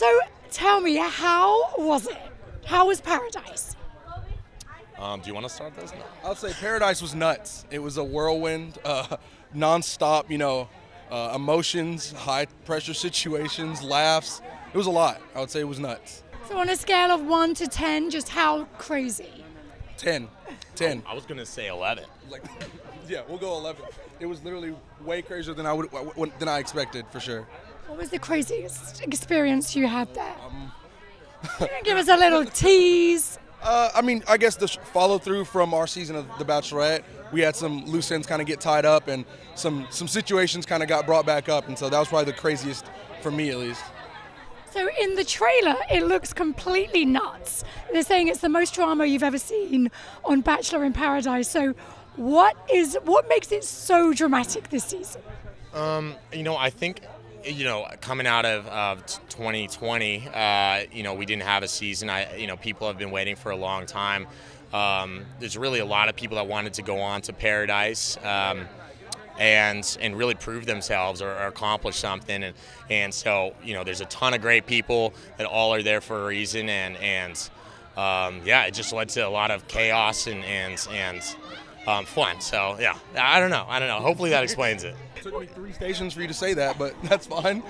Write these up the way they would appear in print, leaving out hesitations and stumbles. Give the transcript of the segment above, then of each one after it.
So tell me, how was it? How was Paradise? Do you want to start this? I'll say Paradise was nuts. It was a whirlwind, nonstop, emotions, high pressure situations, laughs. It was a lot. I would say it was nuts. So on a scale of 1 to 10, just how crazy? 10. I was going to say 11. Like, yeah, we'll go 11. It was literally way crazier than I expected, for sure. What was the craziest experience you had there? Can you give us a little tease? I guess the follow through from our season of The Bachelorette, we had some loose ends kind of get tied up, and some situations kind of got brought back up, and so that was probably the craziest for me, at least. So in the trailer, it looks completely nuts. They're saying it's the most drama you've ever seen on Bachelor in Paradise. So what makes it so dramatic this season? I think, coming out of 2020, we didn't have a season. People have been waiting for a long time. There's really a lot of people that wanted to go on to Paradise and really prove themselves or accomplish something. And so, there's a ton of great people that all are there for a reason. And it just led to a lot of chaos and fun. So, yeah, I don't know. Hopefully that explains it. It took me 3 stations for you to say that, but that's fine.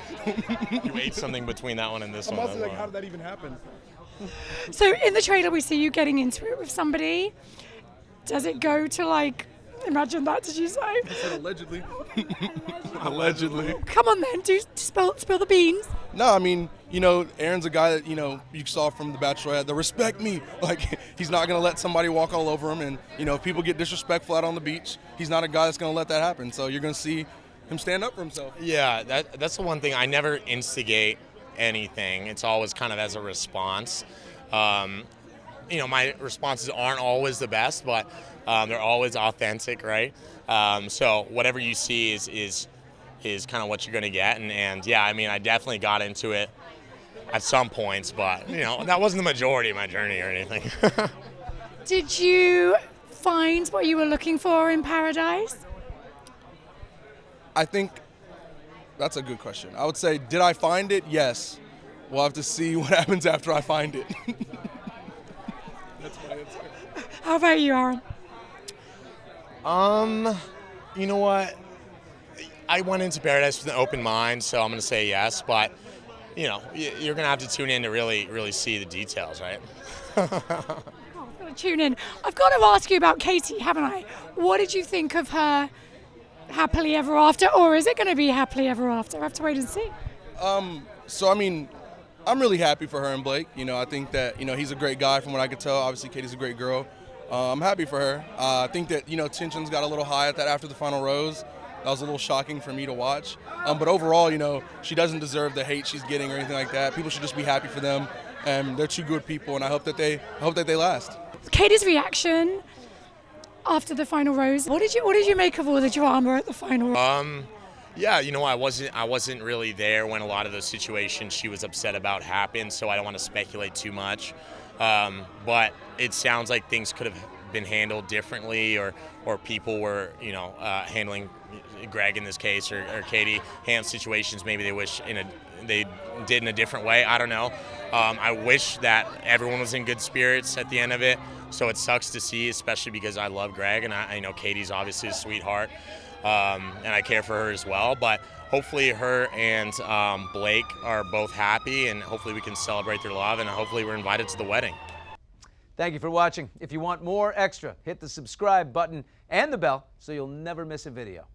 You ate something between that one and this one. I'm also like, how did that even happen? So in the trailer, we see you getting into it with somebody. Does it go to imagine that, did you say? I said allegedly. Allegedly. Come on then, do spill the beans. No, Aaron's a guy that, you saw from The Bachelorette, the respect me. He's not going to let somebody walk all over him. And, if people get disrespectful out on the beach, he's not a guy that's going to let that happen. So you're going to see him stand up for himself. Yeah, that's the one thing. I never instigate anything. It's always kind of as a response. My responses aren't always the best, but they're always authentic, right? So whatever you see is kind of what you're going to get. And I definitely got into it at some points, but, that wasn't the majority of my journey or anything. Did you find what you were looking for in Paradise? I think that's a good question. I would say, did I find it? Yes. We'll have to see what happens after I find it. That's my answer. How about you, Aaron? You know what? I went into Paradise with an open mind, so I'm going to say yes, but, you're going to have to tune in to really, really see the details, right? I've got to tune in. I've got to ask you about Katie, haven't I? What did you think of her happily ever after, or is it going to be happily ever after? I have to wait and see. I'm really happy for her and Blake. I think that, he's a great guy from what I could tell. Obviously, Katie's a great girl. I'm happy for her. I think that, tensions got a little high at that after the final rose. That was a little shocking for me to watch. But overall, she doesn't deserve the hate she's getting or anything like that. People should just be happy for them. And they're 2 good people, and I hope that they last. Katie's reaction after the final rose. What did you make of all the drama at the final? I wasn't really there when a lot of those situations she was upset about happened, so I don't want to speculate too much. But it sounds like things could have been handled differently, or people were, handling Greg in this case or Katie handled situations maybe they wish they did in a different way. I don't know. I wish that everyone was in good spirits at the end of it. So it sucks to see, especially because I love Greg and I know Katie's obviously a sweetheart. And I care for her as well, but hopefully her and Blake are both happy, and hopefully we can celebrate their love, and hopefully we're invited to the wedding. Thank you for watching. If you want more extra, hit the subscribe button and the bell so you'll never miss a video.